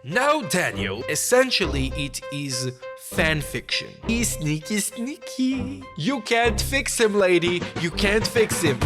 Now, Daniel, essentially it is fan fiction. He's sneaky, sneaky. You can't fix him, lady. You can't fix him.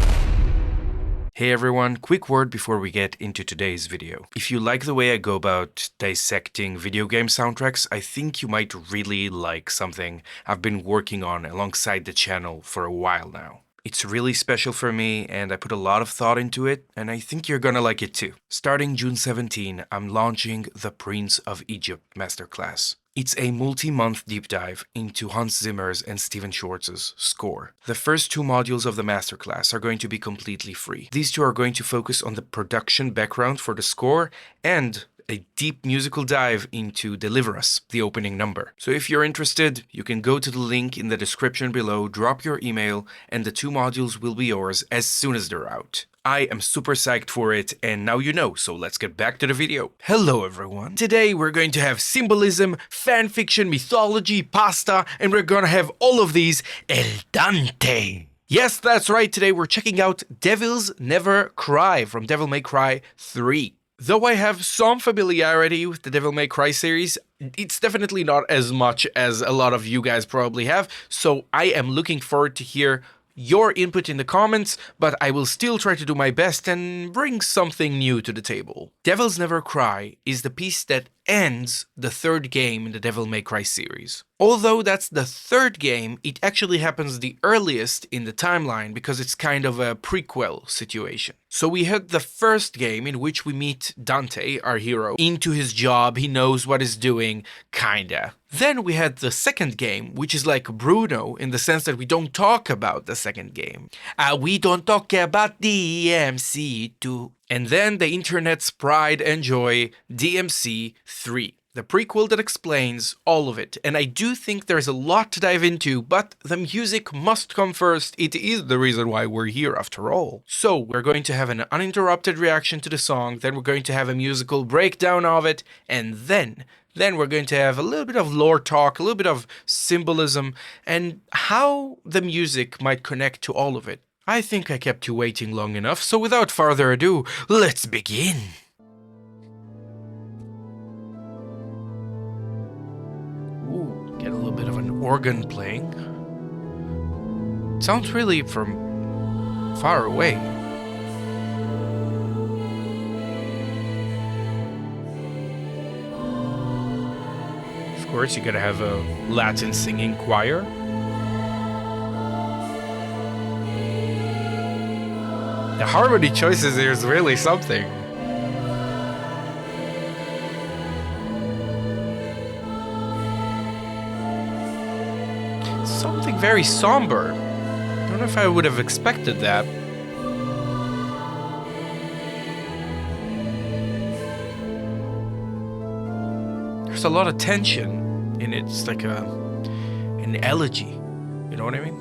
Hey everyone, quick word before we get into today's video. If you like the way I go about dissecting video game soundtracks, I think you might really like something I've been working on alongside the channel for a while now. It's really special for me and I put a lot of thought into it, and I think you're gonna like it too. Starting June 17, I'm launching the Prince of Egypt Masterclass. It's a multi-month deep dive into Hans Zimmer's and Stephen Schwartz's score. The first two modules of the masterclass are going to be completely free. These two are going to focus on the production background for the score and a deep musical dive into Deliver Us, the opening number. So if you're interested, you can go to the link in the description below, drop your email, and the two modules will be yours as soon as they're out. I am super psyched for it, and now you know, so let's get back to the video. Hello everyone. Today we're going to have symbolism, fanfiction, mythology, pasta, and we're gonna have all of these el dente. Yes, that's right, today we're checking out Devils Never Cry from Devil May Cry 3. Though I have some familiarity with the Devil May Cry series, it's definitely not as much as a lot of you guys probably have, so I am looking forward to hear your input in the comments, but I will still try to do my best and bring something new to the table. Devils Never Cry is the piece that ends the third game in the Devil May Cry series. Although that's the third game, it actually happens the earliest in the timeline because it's kind of a prequel situation. So we had the first game in which we meet Dante, our hero, into his job, he knows what he's doing, kinda. Then we had the second game, which is like Bruno in the sense that we don't talk about the second game. We don't talk about DMC2. And then the internet's pride and joy, DMC3. The prequel that explains all of it, and I do think there's a lot to dive into, but the music must come first. It is the reason why we're here after all. So we're going to have an uninterrupted reaction to the song, then we're going to have a musical breakdown of it, and then we're going to have a little bit of lore talk, a little bit of symbolism, and how the music might connect to all of it. I think I kept you waiting long enough, so without further ado, let's begin! Get a little bit of an organ playing. It sounds really from far away. Of course, you gotta have a Latin singing choir. The harmony choices here is really something. Something very somber. I don't know if I would have expected that. There's a lot of tension in it. It's like an elegy. You know what I mean?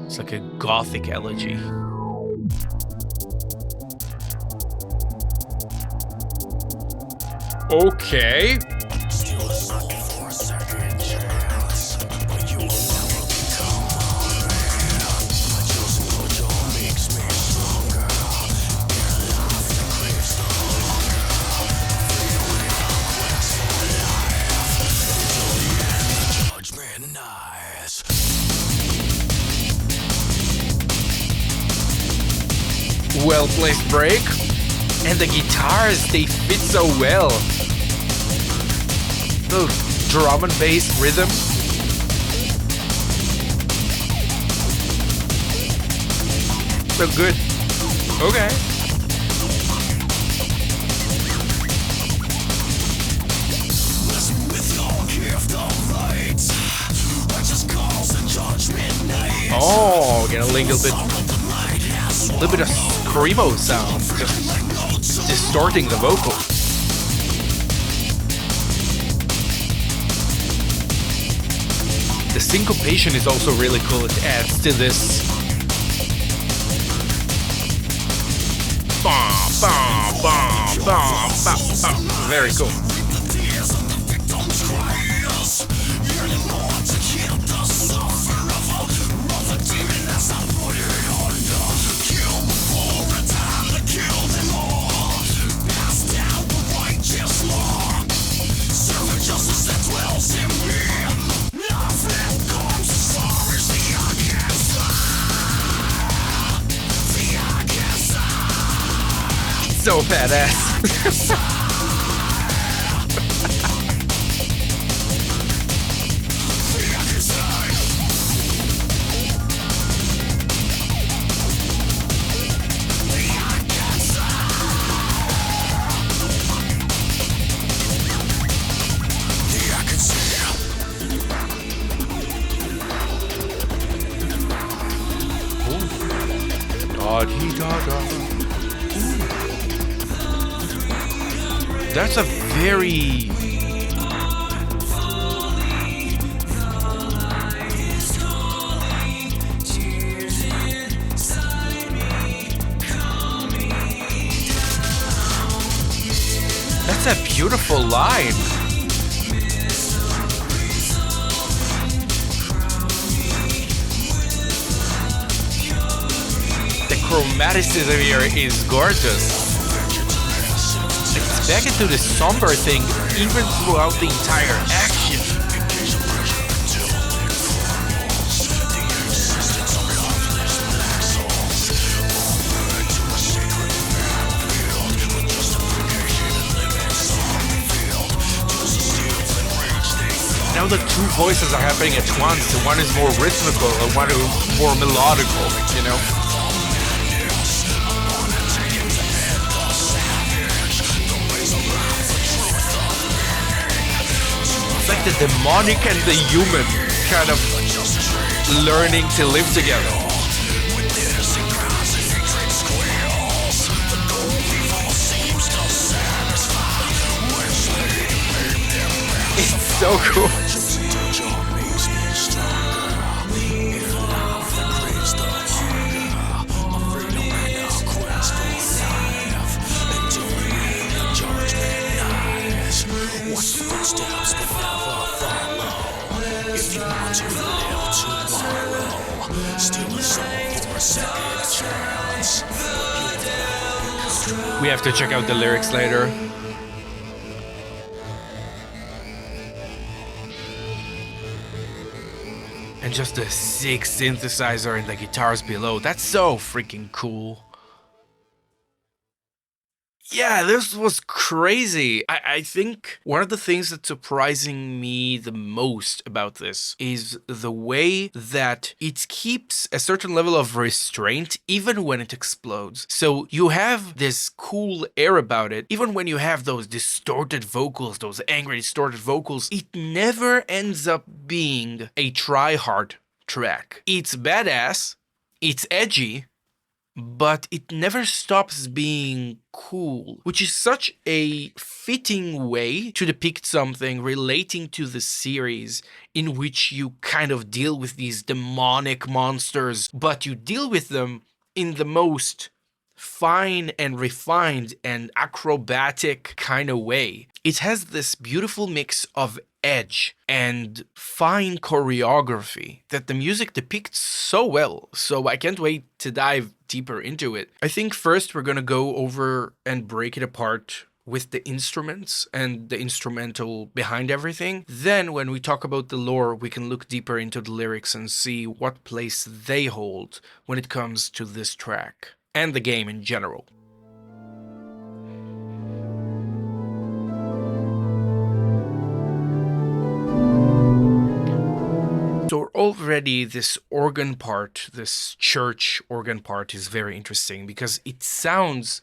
It's like a gothic elegy. Okay. Well-placed break, and the guitars, they fit so well. The drum and bass rhythm. So good. Okay. Oh, get a little bit of screamo sound, just distorting the vocal. The syncopation is also really cool. It adds to this. Very cool. so badass. That's a very... That's a beautiful line. The chromaticism here is gorgeous. It's back into the somber thing, even throughout the entire action. Now the two voices are happening at once. One is more rhythmical and one is more melodical, you know? It's like the demonic and the human kind of learning to live together. It's so cool. We have to check out the lyrics later. And just the sick synthesizer and the guitars below. That's so freaking cool. Yeah, this was crazy. I think one of the things that's surprising me the most about this is the way that it keeps a certain level of restraint even when it explodes. So you have this cool air about it, even when you have those distorted vocals, those angry distorted vocals, it never ends up being a try-hard track. It's badass, it's edgy, but it never stops being cool, which is such a fitting way to depict something relating to the series in which you kind of deal with these demonic monsters, but you deal with them in the most fine and refined and acrobatic kind of way. It has this beautiful mix of edge and fine choreography that the music depicts so well, so I can't wait to dive deeper into it. I think first we're gonna go over and break it apart with the instruments and the instrumental behind everything. Then when we talk about the lore, we can look deeper into the lyrics and see what place they hold when it comes to this track and the game in general. So already this organ part, this church organ part is very interesting because it sounds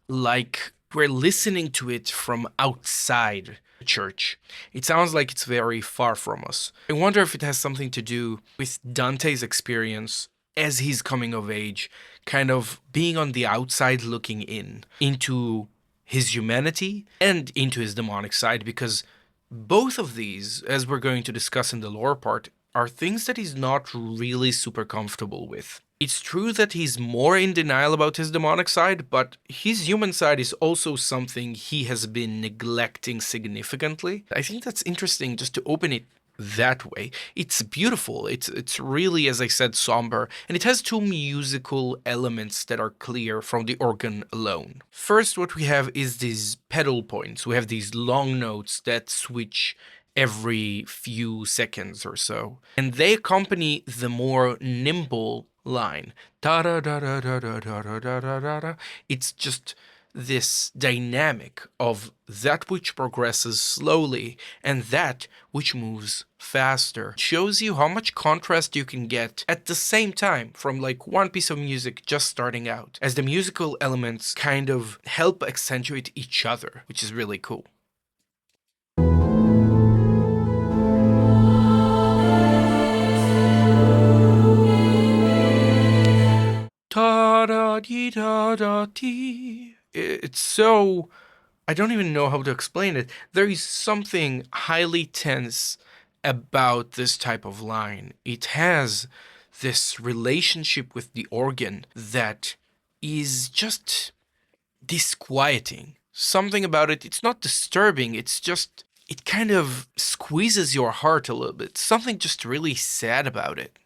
like we're listening to it from outside the church. It sounds like it's very far from us. I wonder if it has something to do with Dante's experience as he's coming of age, kind of being on the outside looking in into his humanity and into his demonic side, because both of these, as we're going to discuss in the lore part, are things that he's not really super comfortable with. It's true that he's more in denial about his demonic side, but his human side is also something he has been neglecting significantly. I think that's interesting just to open it that way. It's beautiful. It's really, as I said, somber, and it has two musical elements that are clear from the organ alone. First, what we have is these pedal points. We have these long notes that switch every few seconds or so, and they accompany the more nimble line. Da da da da da da da da da da da. It's just this dynamic of that which progresses slowly and that which moves faster. It shows you how much contrast you can get at the same time from like one piece of music just starting out, as the musical elements kind of help accentuate each other, which is really cool. Ta-da-dee-da-da-dee. It's so... I don't even know how to explain it. There is something highly tense about this type of line. It has this relationship with the organ that is just disquieting. Something about it, it's not disturbing, it's just... it kind of squeezes your heart a little bit. Something just really sad about it.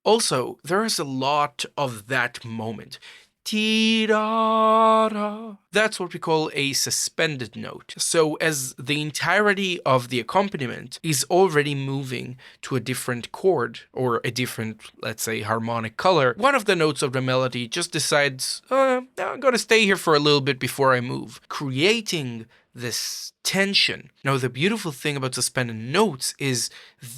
Also, there is a lot of that moment. Ti-da-da. That's what we call a suspended note. So as the entirety of the accompaniment is already moving to a different chord or a different, let's say, harmonic color, one of the notes of the melody just decides, I'm gonna stay here for a little bit before I move, creating this tension. Now, the beautiful thing about suspended notes is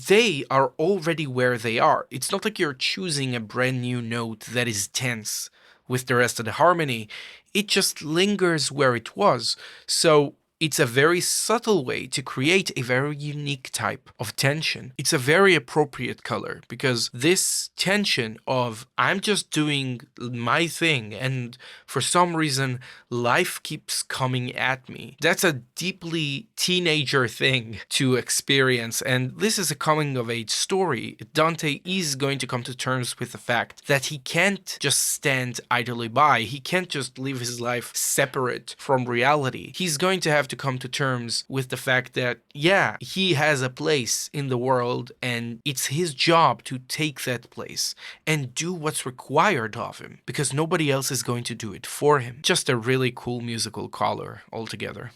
they are already where they are. It's not like you're choosing a brand new note that is tense with the rest of the harmony. It just lingers where it was. So it's a very subtle way to create a very unique type of tension. It's a very appropriate color because this tension of I'm just doing my thing and for some reason life keeps coming at me. That's a deeply teenager thing to experience, and this is a coming of age story. Dante is going to come to terms with the fact that he can't just stand idly by. He can't just live his life separate from reality. He's going to have to come to terms with the fact that, yeah, he has a place in the world and it's his job to take that place and do what's required of him because nobody else is going to do it for him. Just a really cool musical color altogether.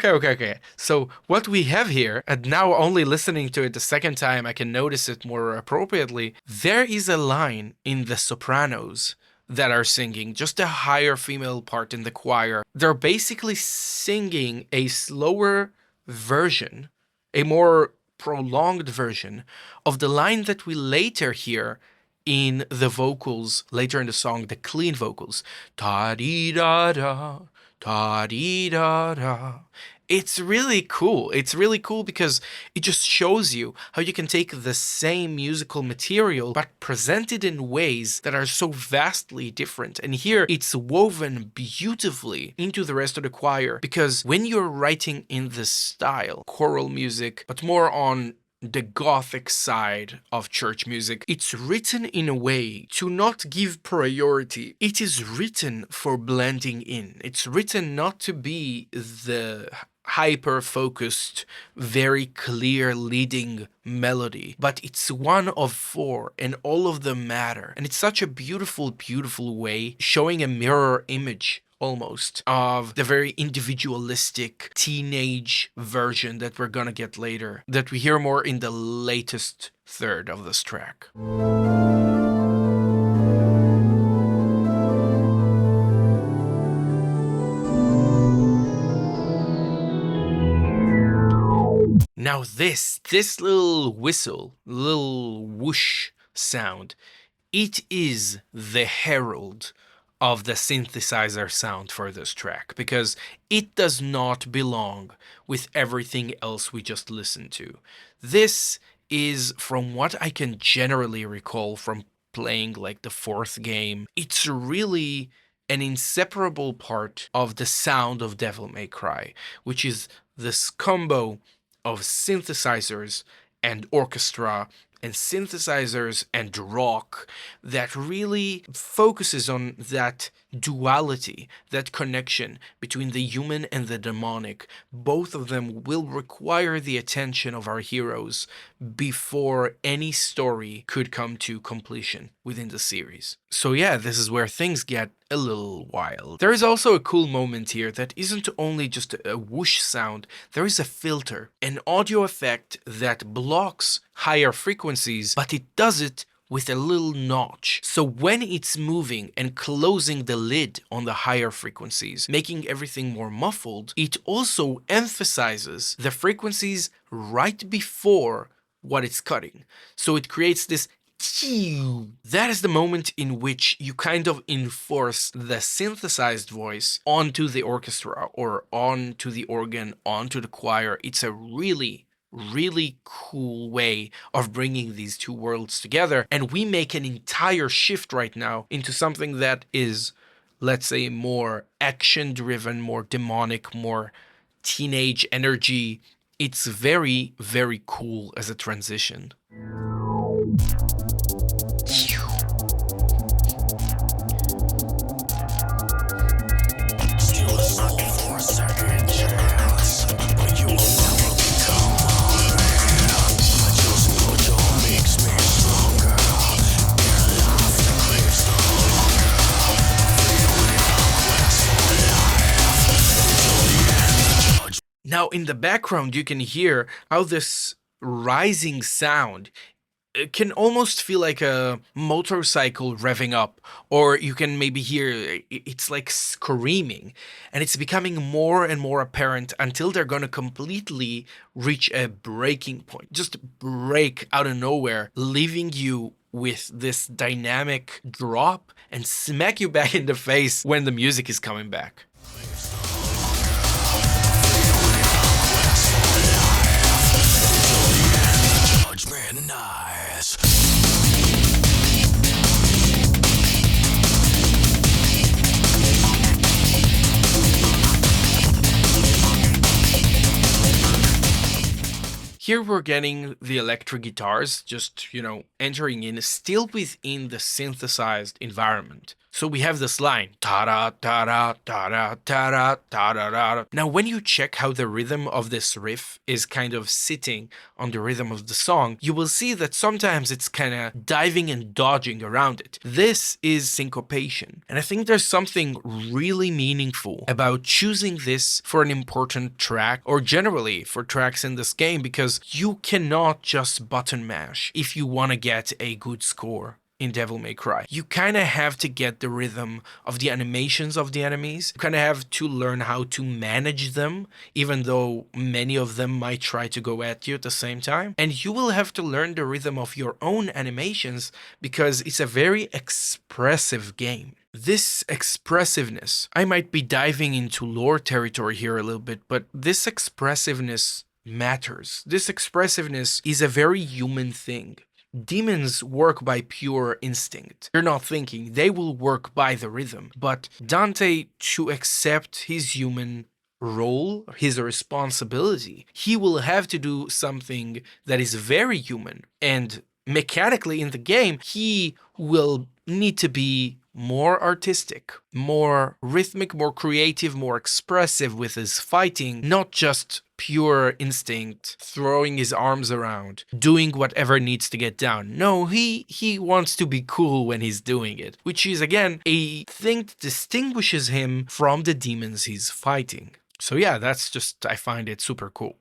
Okay. So what we have here, and now only listening to it the second time I can notice it more appropriately, there is a line in the sopranos that are singing, just a higher female part in the choir. They're basically singing a slower version, a more prolonged version of the line that we later hear in the vocals, later in the song, the clean vocals. Ta-dee-da-da. Ta-dee-da-da. It's really cool. It's really cool because it just shows you how you can take the same musical material but present it in ways that are so vastly different. And here it's woven beautifully into the rest of the choir because when you're writing in this style, choral music, but more on the Gothic side of church music, it's written in a way to not give priority. It is written for blending in. It's written not to be the hyper-focused, very clear leading melody, but it's one of four and all of them matter. And it's such a beautiful, beautiful way, showing a mirror image almost of the very individualistic teenage version that we're gonna get later, that we hear more in the latest third of this track. Now this little whistle, little whoosh sound, it is the herald of the synthesizer sound for this track, because it does not belong with everything else we just listened to. This is, from what I can generally recall from playing like the fourth game, it's really an inseparable part of the sound of Devil May Cry, which is this combo of synthesizers and orchestra and synthesizers and rock that really focuses on that duality, that connection between the human and the demonic. Both of them will require the attention of our heroes before any story could come to completion within the series. So yeah, this is where things get a little wild. There is also a cool moment here that isn't only just a whoosh sound, there is a filter, an audio effect that blocks higher frequencies, but it does it with a little notch. So when it's moving and closing the lid on the higher frequencies, making everything more muffled, it also emphasizes the frequencies right before what it's cutting. So it creates this. That is the moment in which you kind of enforce the synthesized voice onto the orchestra or onto the organ, onto the choir. It's a really cool way of bringing these two worlds together, and we make an entire shift right now into something that is, let's say, more action driven, more demonic, more teenage energy. It's very cool as a transition. Now, in the background, you can hear how this rising sound can almost feel like a motorcycle revving up, or you can maybe hear it's like screaming, and it's becoming more and more apparent until they're gonna completely reach a breaking point, just break out of nowhere, leaving you with this dynamic drop and smack you back in the face when the music is coming back. Here we're getting the electric guitars just, entering in, still within the synthesized environment. So we have this line, ta-da, ta-da, ta-da, ta-da, ta-da-da. Now, when you check how the rhythm of this riff is kind of sitting on the rhythm of the song, you will see that sometimes it's kind of diving and dodging around it. This is syncopation. And I think there's something really meaningful about choosing this for an important track, or generally for tracks in this game, because you cannot just button mash if you want to get a good score in Devil May Cry. You kind of have to get the rhythm of the animations of the enemies. You kind of have to learn how to manage them, even though many of them might try to go at you at the same time. And you will have to learn the rhythm of your own animations, because it's a very expressive game. This expressiveness, I might be diving into lore territory here a little bit, but this expressiveness matters. This expressiveness is a very human thing. Demons work by pure instinct. They're not thinking. They will work by the rhythm. But Dante, to accept his human role, his responsibility, he will have to do something that is very human. And mechanically in the game, he will need to be more artistic, more rhythmic, more creative, more expressive with his fighting, not just pure instinct, throwing his arms around, doing whatever needs to get down. No, he wants to be cool when he's doing it, which is, again, a thing that distinguishes him from the demons he's fighting. So yeah, that's just, I find it super cool.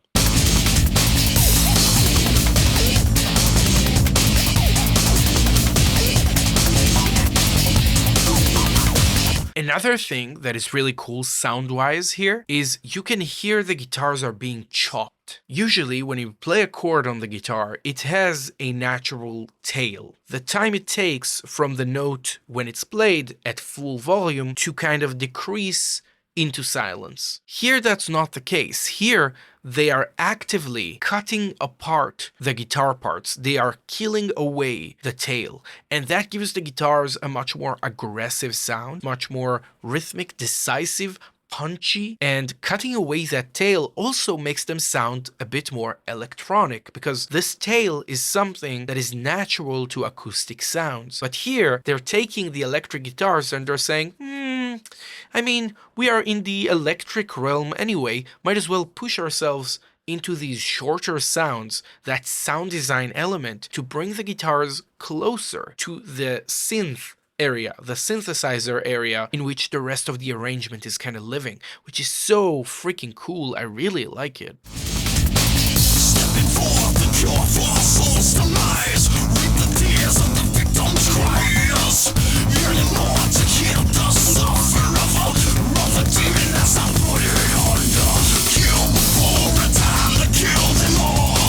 Another thing that is really cool sound-wise here is you can hear the guitars are being chopped. Usually when you play a chord on the guitar, it has a natural tail. The time it takes from the note when it's played at full volume to kind of decrease into silence. Here that's not the case. Here they are actively cutting apart the guitar parts. They are killing away the tail, and that gives the guitars a much more aggressive sound, much more rhythmic, decisive, punchy, and cutting away that tail also makes them sound a bit more electronic, because this tail is something that is natural to acoustic sounds. But here they're taking the electric guitars and they're saying, we are in the electric realm anyway, might as well push ourselves into these shorter sounds, that sound design element, to bring the guitars closer to the synth area, the synthesizer area, in which the rest of the arrangement is kind of living, which is so freaking cool. I really like it. Stepping forth, the cure for soul's demise. Reap the tears of the victim's cries. Yearning more to heal the sufferer of the demon as I put it under. Kill before the time to kill them all.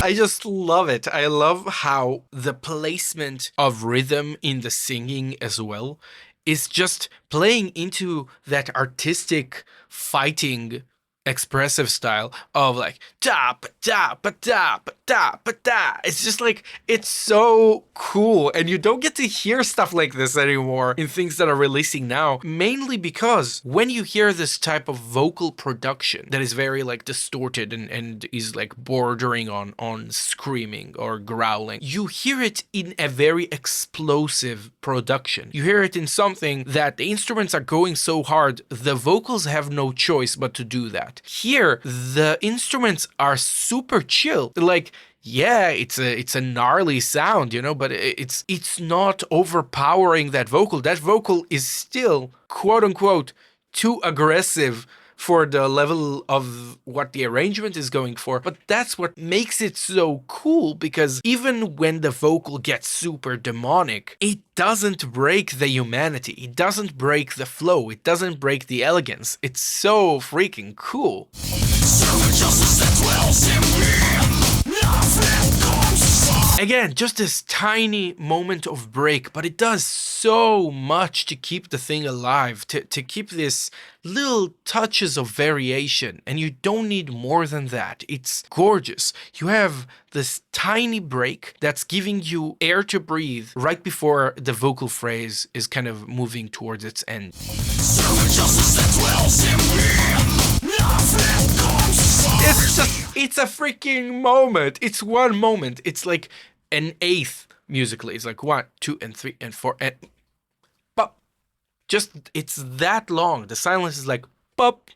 I just love it. I love how the placement of rhythm in the singing as well is just playing into that artistic fighting expressive style of like da ba da ba da ba da ba da. It's just like, it's so cool, and you don't get to hear stuff like this anymore in things that are releasing now, mainly because when you hear this type of vocal production that is very like distorted and is like bordering on screaming or growling, you hear it in a very explosive production. You hear it in something that the instruments are going so hard, the vocals have no choice but to do that. Here, the instruments are super chill. Like, yeah, it's a gnarly sound, you know, but it's not overpowering that vocal. That vocal is still, quote unquote, too aggressive for the level of what the arrangement is going for. But that's what makes it so cool, because even when the vocal gets super demonic, it doesn't break the humanity. It doesn't break the flow. It doesn't break the elegance. It's so freaking cool. Again, just this tiny moment of break, but it does so much to keep the thing alive, to keep this little touches of variation, and you don't need more than that. It's gorgeous. You have this tiny break that's giving you air to breathe right before the vocal phrase is kind of moving towards its end. It's a freaking moment. It's one moment. It's like an eighth musically. It's like 1, 2, and 3, and 4, and pop. Just, it's that long. The silence is like pop.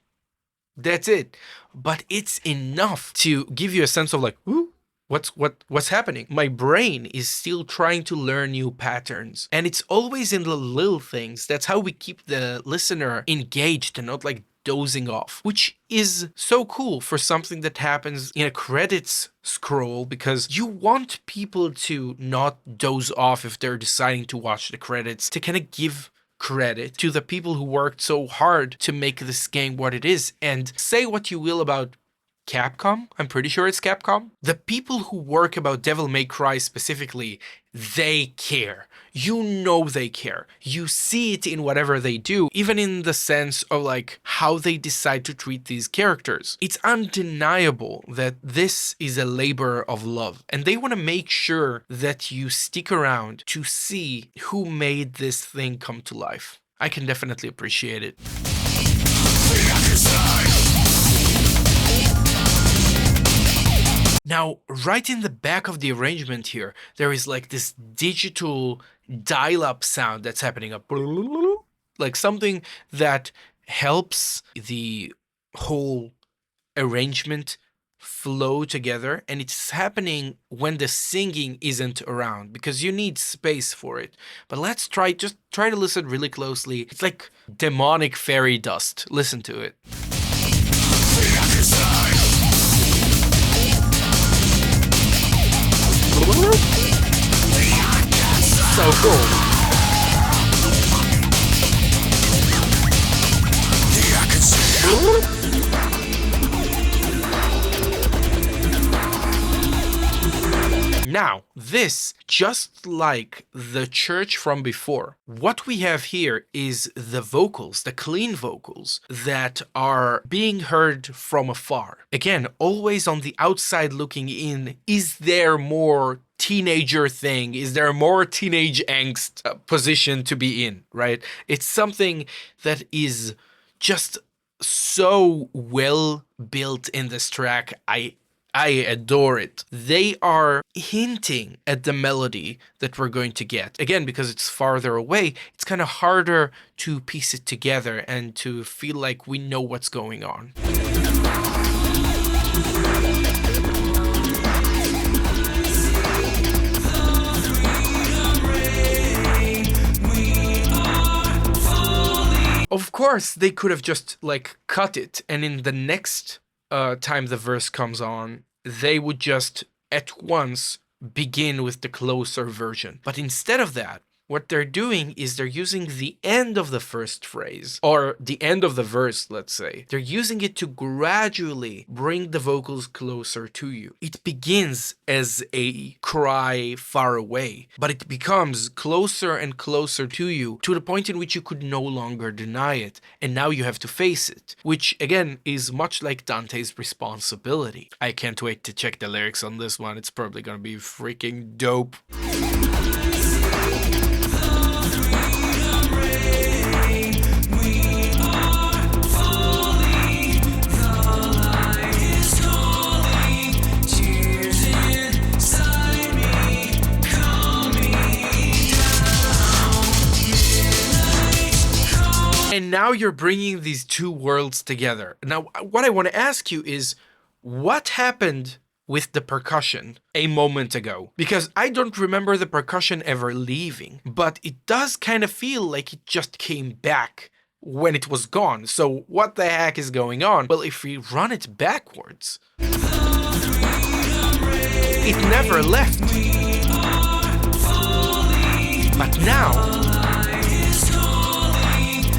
That's it. But it's enough to give you a sense of like, ooh, what's happening? My brain is still trying to learn new patterns, and it's always in the little things. That's how we keep the listener engaged and not like dozing off, which is so cool for something that happens in a credits scroll, because you want people to not doze off if they're deciding to watch the credits, to kind of give credit to the people who worked so hard to make this game what it is. And say what you will about Capcom, I'm pretty sure it's Capcom. The people who work about Devil May Cry specifically, they care. You know they care. You see it in whatever they do, even in the sense of like how they decide to treat these characters. It's undeniable that this is a labor of love, and they want to make sure that you stick around to see who made this thing come to life. I can definitely appreciate it. Now, right in the back of the arrangement here, there is like this digital dial-up sound that's happening up, like something that helps the whole arrangement flow together, and it's happening when the singing isn't around, because you need space for it. But let's just try to listen really closely. It's like demonic fairy dust. Listen to it. So cool. Now, this, just like the church from before, what we have here is the vocals, the clean vocals that are being heard from afar. Again, always on the outside looking in. Is there more teenager thing? Is there more teenage angst position to be in, right? It's something that is just so well built in this track. I adore it. They are hinting at the melody that we're going to get. Again, because it's farther away, it's kind of harder to piece it together and to feel like we know what's going on. course, they could have just like cut it, and in the next time the verse comes on, they would just at once begin with the closer version. But instead of that, what they're doing is they're using the end of the first phrase, or the end of the verse, let's say. They're using it to gradually bring the vocals closer to you. It begins as a cry far away, but it becomes closer and closer to you, to the point in which you could no longer deny it, and now you have to face it, which again is much like Dante's responsibility. I can't wait to check the lyrics on this one. It's probably gonna be freaking dope. And now you're bringing these two worlds together. Now, what I want to ask you is, what happened with the percussion a moment ago? Because I don't remember the percussion ever leaving, but it does kind of feel like it just came back when it was gone. So what the heck is going on? Well, if we run it backwards, it never left. But now,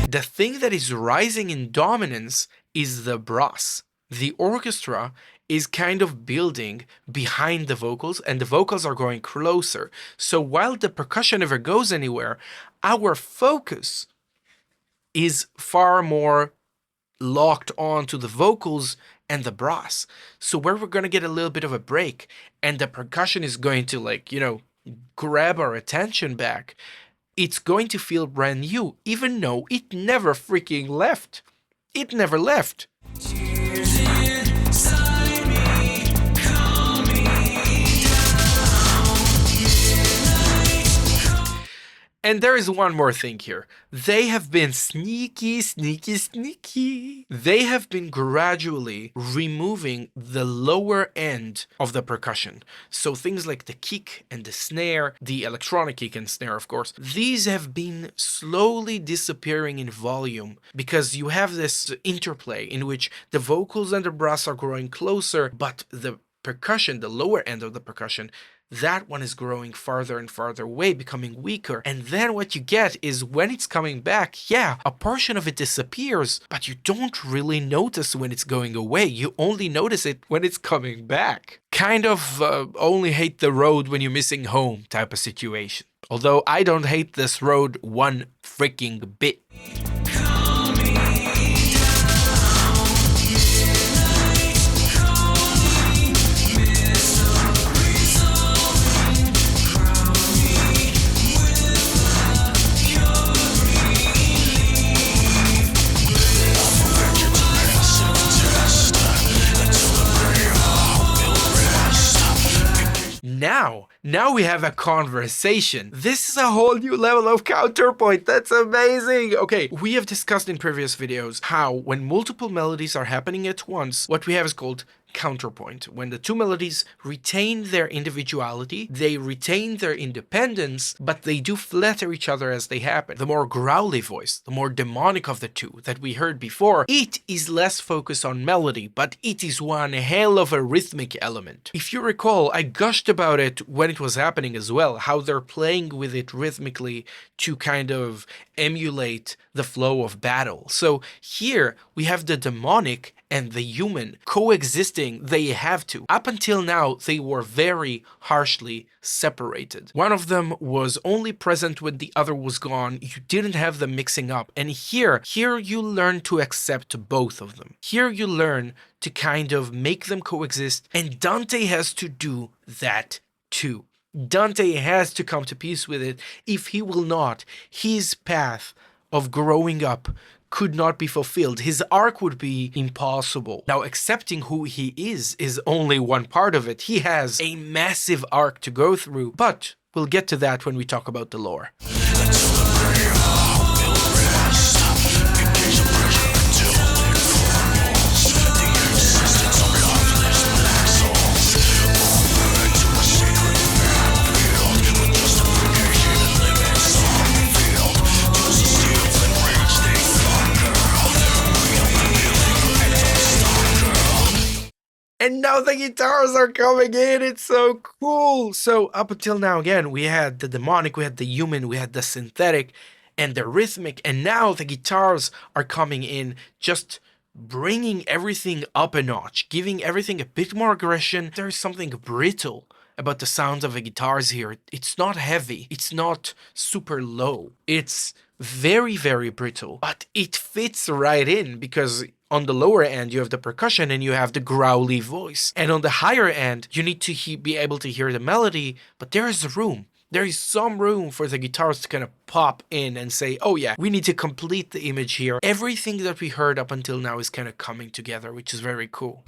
the thing that is rising in dominance is the brass. The orchestra is kind of building behind the vocals, and the vocals are going closer. So while the percussion never goes anywhere, our focus is far more locked on to the vocals and the brass. So where we're going to get a little bit of a break, and the percussion is going to, like, you know, grab our attention back, it's going to feel brand new, even though it never freaking left. It never left. And there is one more thing here. They have been sneaky. They have been gradually removing the lower end of the percussion. So things like the kick and the snare, the electronic kick and snare, of course, these have been slowly disappearing in volume because you have this interplay in which the vocals and the brass are growing closer, but the percussion, the lower end of the percussion, that one is growing farther and farther away, becoming weaker. And then what you get is when it's coming back, yeah, a portion of it disappears, but you don't really notice when it's going away. You only notice it when it's coming back. Kind of only hate the road when you're missing home type of situation. Although I don't hate this road one freaking bit. Now we have a conversation. This is a whole new level of counterpoint. That's amazing. Okay, we have discussed in previous videos how when multiple melodies are happening at once, what we have is called counterpoint. When the two melodies retain their individuality, they retain their independence, but they do flatter each other as they happen. The more growly voice, the more demonic of the two that we heard before, it is less focused on melody, but it is one hell of a rhythmic element. If you recall, I gushed about it when it was happening as well, how they're playing with it rhythmically to kind of emulate the flow of battle. So here we have the demonic and the human coexisting. They have to. Up until now, they were very harshly separated. One of them was only present when the other was gone. You didn't have them mixing up. And here you learn to accept both of them. Here you learn to kind of make them coexist. And Dante has to do that too. Dante has to come to peace with it. If he will not, his path of growing up could not be fulfilled. His arc would be impossible. Now, accepting who he is only one part of it. He has a massive arc to go through, but we'll get to that when we talk about the lore. now the guitars are coming in. It's so cool. So up until now, again, we had the demonic, we had the human, we had the synthetic, and the rhythmic, and now the guitars are coming in, just bringing everything up a notch, giving everything a bit more aggression. There's something brittle about the sounds of the guitars here. It's not heavy, it's not super low, it's very, very brittle, but it fits right in because on the lower end you have the percussion and you have the growly voice, and on the higher end you need to be able to hear the melody, but there is room. There is some room for the guitars to kind of pop in and say, oh yeah, we need to complete the image here. Everything that we heard up until now is kind of coming together, which is very cool.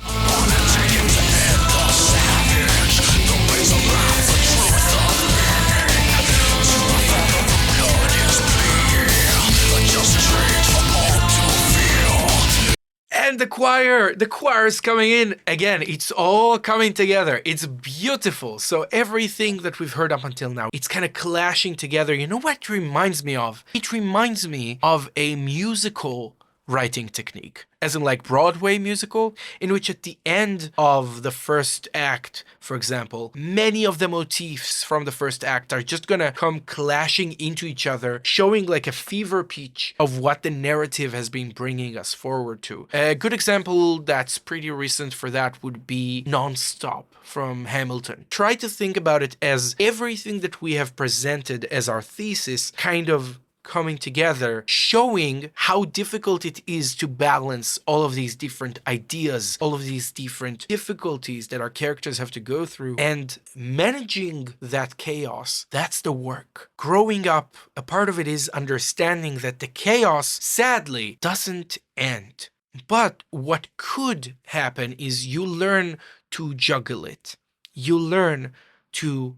And the choir is coming in. Again, it's all coming together. It's beautiful. So everything that we've heard up until now, it's kind of clashing together. You know what it reminds me of? It reminds me of a musical writing technique, as in like Broadway musical, in which at the end of the first act, for example, many of the motifs from the first act are just gonna come clashing into each other, showing like a fever pitch of what the narrative has been bringing us forward to. A good example that's pretty recent for that would be Non-Stop from Hamilton. Try to think about it as everything that we have presented as our thesis kind of coming together, showing how difficult it is to balance all of these different ideas, all of these different difficulties that our characters have to go through, and managing that chaos. That's the work. Growing up, a part of it is understanding that the chaos, sadly, doesn't end. But what could happen is you learn to juggle it. You learn to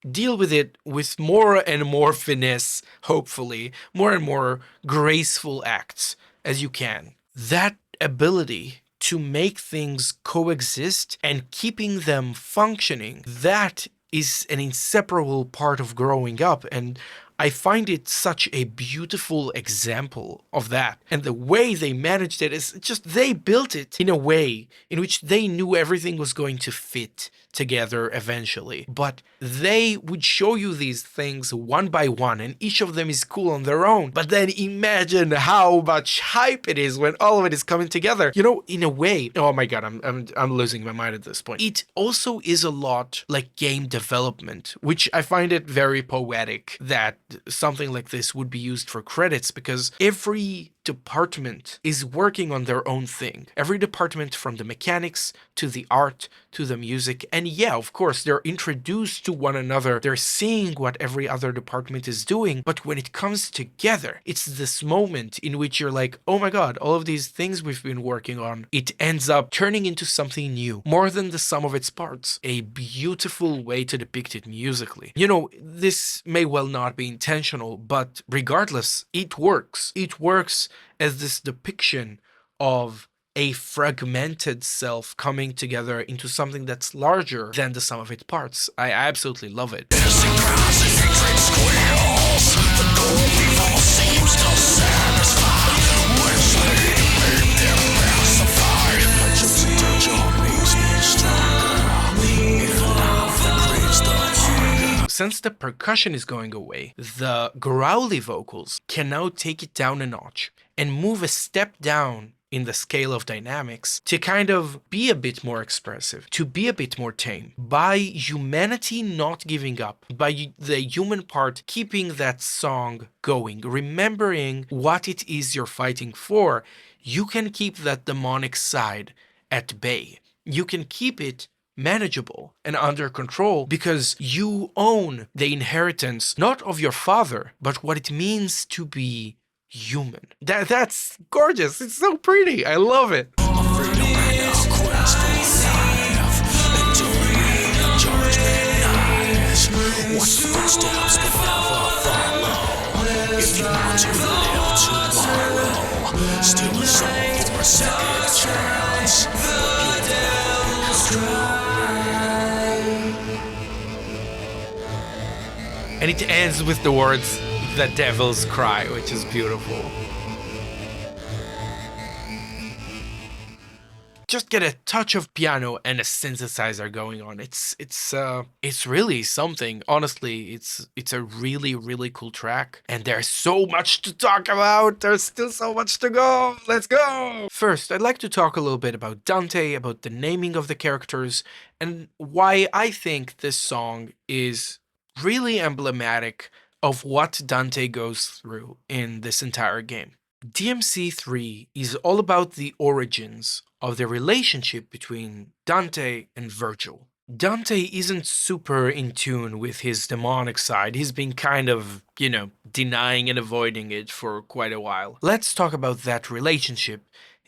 deal with it with more and more finesse, hopefully, more and more graceful acts as you can. That ability to make things coexist and keeping them functioning, that is an inseparable part of growing up, and I find it such a beautiful example of that. And the way they managed it is just, they built it in a way in which they knew everything was going to fit together eventually. But they would show you these things one by one, and each of them is cool on their own. But then imagine how much hype it is when all of it is coming together. You know, in a way, oh my god, I'm losing my mind at this point. It also is a lot like game development, which I find it very poetic that something like this would be used for credits, because every department is working on their own thing. Every department, from the mechanics to the art to the music, and yeah, of course, they're introduced to one another. They're seeing what every other department is doing, but when it comes together, it's this moment in which you're like, oh my god, all of these things we've been working on, it ends up turning into something new, more than the sum of its parts. A beautiful way to depict it musically. You know, this may well not be intentional, but regardless, it works. It works as this depiction of a fragmented self coming together into something that's larger than the sum of its parts. I absolutely love it. Since the percussion is going away, the growly vocals can now take it down a notch and move a step down in the scale of dynamics to kind of be a bit more expressive, to be a bit more tame. By humanity not giving up, by the human part keeping that song going, remembering what it is you're fighting for, you can keep that demonic side at bay. You can keep it manageable and under control because you own the inheritance, not of your father, but what it means to be human. That's gorgeous. It's so pretty. I love it. And it ends with the words, "The Devil's Cry," which is beautiful. just get a touch of piano and a synthesizer going on. It's really something. Honestly, it's a really, really cool track. And there's so much to talk about. There's still so much to go. Let's go. First, I'd like to talk a little bit about Dante, about the naming of the characters, and why I think this song is really emblematic of what Dante goes through in this entire game. DMC3 is all about the origins of the relationship between Dante and Virgil. Dante isn't super in tune with his demonic side. He's been kind of, denying and avoiding it for quite a while. Let's talk about that relationship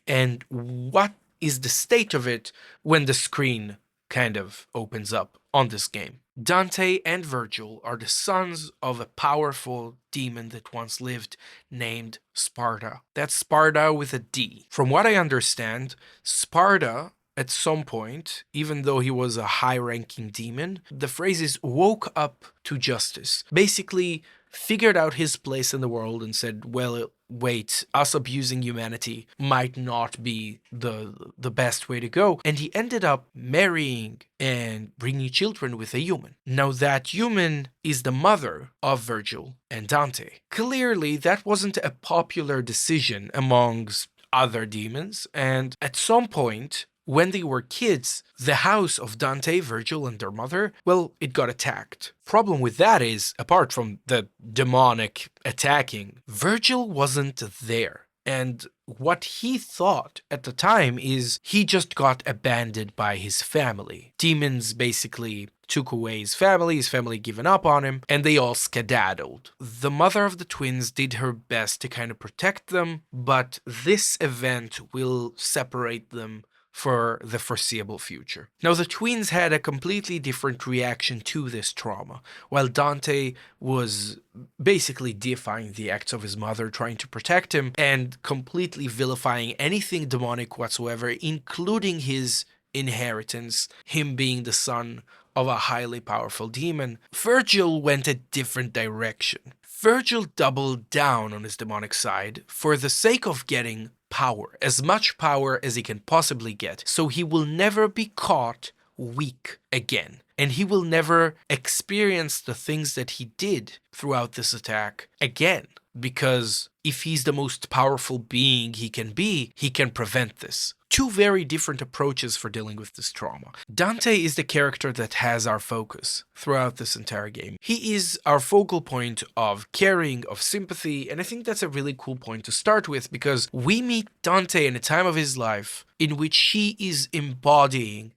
and what is the state of it when the screen kind of opens up on this game. Dante and Virgil are the sons of a powerful demon that once lived named Sparta. That's Sparta with a D. From what I understand, Sparta, at some point, even though he was a high-ranking demon, the phrase is woke up to justice. Basically, figured out his place in the world and said, well, wait, us abusing humanity might not be the best way to go. And he ended up marrying and bringing children with a human. Now that human is the mother of Virgil and Dante. Clearly, that wasn't a popular decision amongst other demons, and at some point, when they were kids, the house of Dante, Virgil, and their mother, well, it got attacked. Problem with that is, apart from the demonic attacking, Virgil wasn't there. And what he thought at the time is he just got abandoned by his family. Demons basically took away his family given up on him, and they all skedaddled. The mother of the twins did her best to kind of protect them, but this event will separate them for the foreseeable future. Now, the twins had a completely different reaction to this trauma. While Dante was basically deifying the acts of his mother, trying to protect him, and completely vilifying anything demonic whatsoever, including his inheritance, him being the son of a highly powerful demon, Virgil went a different direction. Virgil doubled down on his demonic side for the sake of getting power, as much power as he can possibly get, so he will never be caught weak again. And he will never experience the things that he did throughout this attack again. Because if he's the most powerful being he can be, he can prevent this. Two very different approaches for dealing with this trauma. Dante is the character that has our focus throughout this entire game. He is our focal point of caring, of sympathy, and I think that's a really cool point to start with because we meet Dante in a time of his life in which he is embodying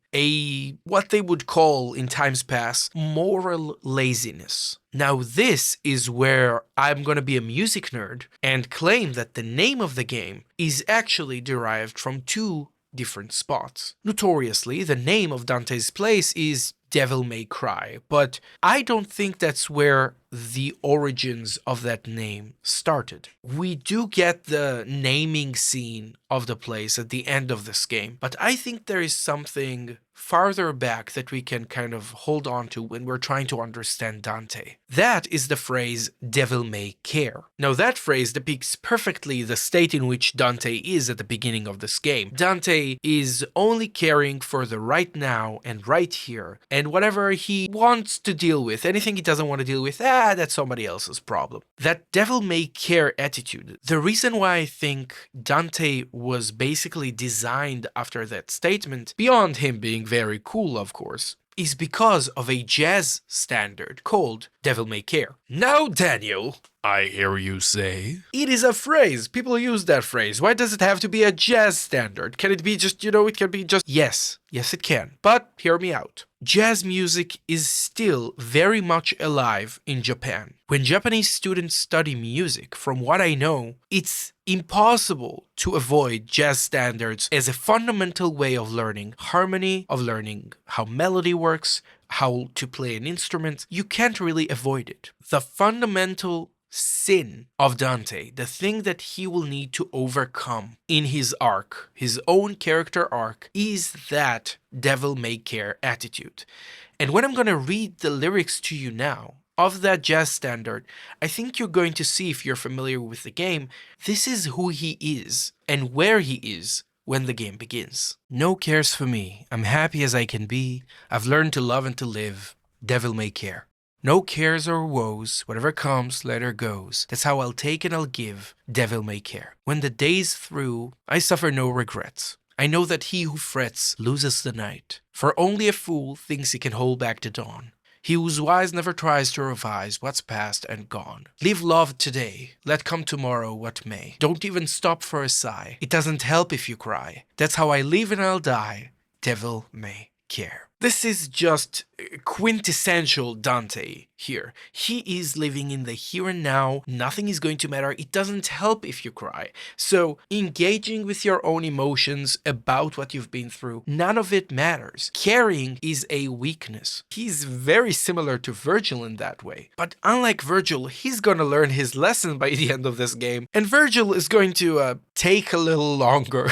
what they would call in times past moral laziness. Now this is where I'm going to be a music nerd and claim that the name of the game is actually derived from two different spots. Notoriously, the name of Dante's place is Devil May Cry, but I don't think that's where the origins of that name started. We do get the naming scene of the place at the end of this game, but I think there is something farther back that we can kind of hold on to when we're trying to understand Dante. That is the phrase Devil May Care. Now that phrase depicts perfectly the state in which Dante is at the beginning of this game. Dante is only caring for the right now and right here, and whatever he wants to deal with, anything he doesn't want to deal with, that's somebody else's problem. That Devil May Care attitude, the reason why I think Dante was basically designed after that statement, beyond him being very cool of course, is because of a jazz standard called Devil May Care. Now, Daniel, I hear you say, it is a phrase. People use that phrase. Why does it have to be a jazz standard? Can it be just, it can be just, yes, it can. But hear me out. Jazz music is still very much alive in Japan. When Japanese students study music, from what I know, it's impossible to avoid jazz standards as a fundamental way of learning harmony, of learning how melody works, how to play an instrument. You can't really avoid it. The fundamental sin of Dante, the thing that he will need to overcome in his arc, his own character arc, is that Devil May Care attitude. And when I'm going to read the lyrics to you now of that jazz standard, I think you're going to see, if you're familiar with the game, this is who he is and where he is when the game begins. No cares for me, I'm happy as I can be, I've learned to love and to live, devil may care. No cares or woes, whatever comes, later goes. That's how I'll take and I'll give, devil may care. When the day's through, I suffer no regrets. I know that he who frets loses the night, for only a fool thinks he can hold back the dawn. He who's wise never tries to revise what's past and gone. Live love today, let come tomorrow what may. Don't even stop for a sigh, it doesn't help if you cry. That's how I live and I'll die, devil may care. This is just quintessential Dante here. He is living in the here and now, nothing is going to matter, it doesn't help if you cry. So engaging with your own emotions about what you've been through, none of it matters. Caring is a weakness. He's very similar to Virgil in that way. But unlike Virgil, he's gonna learn his lesson by the end of this game, and Virgil is going to take a little longer.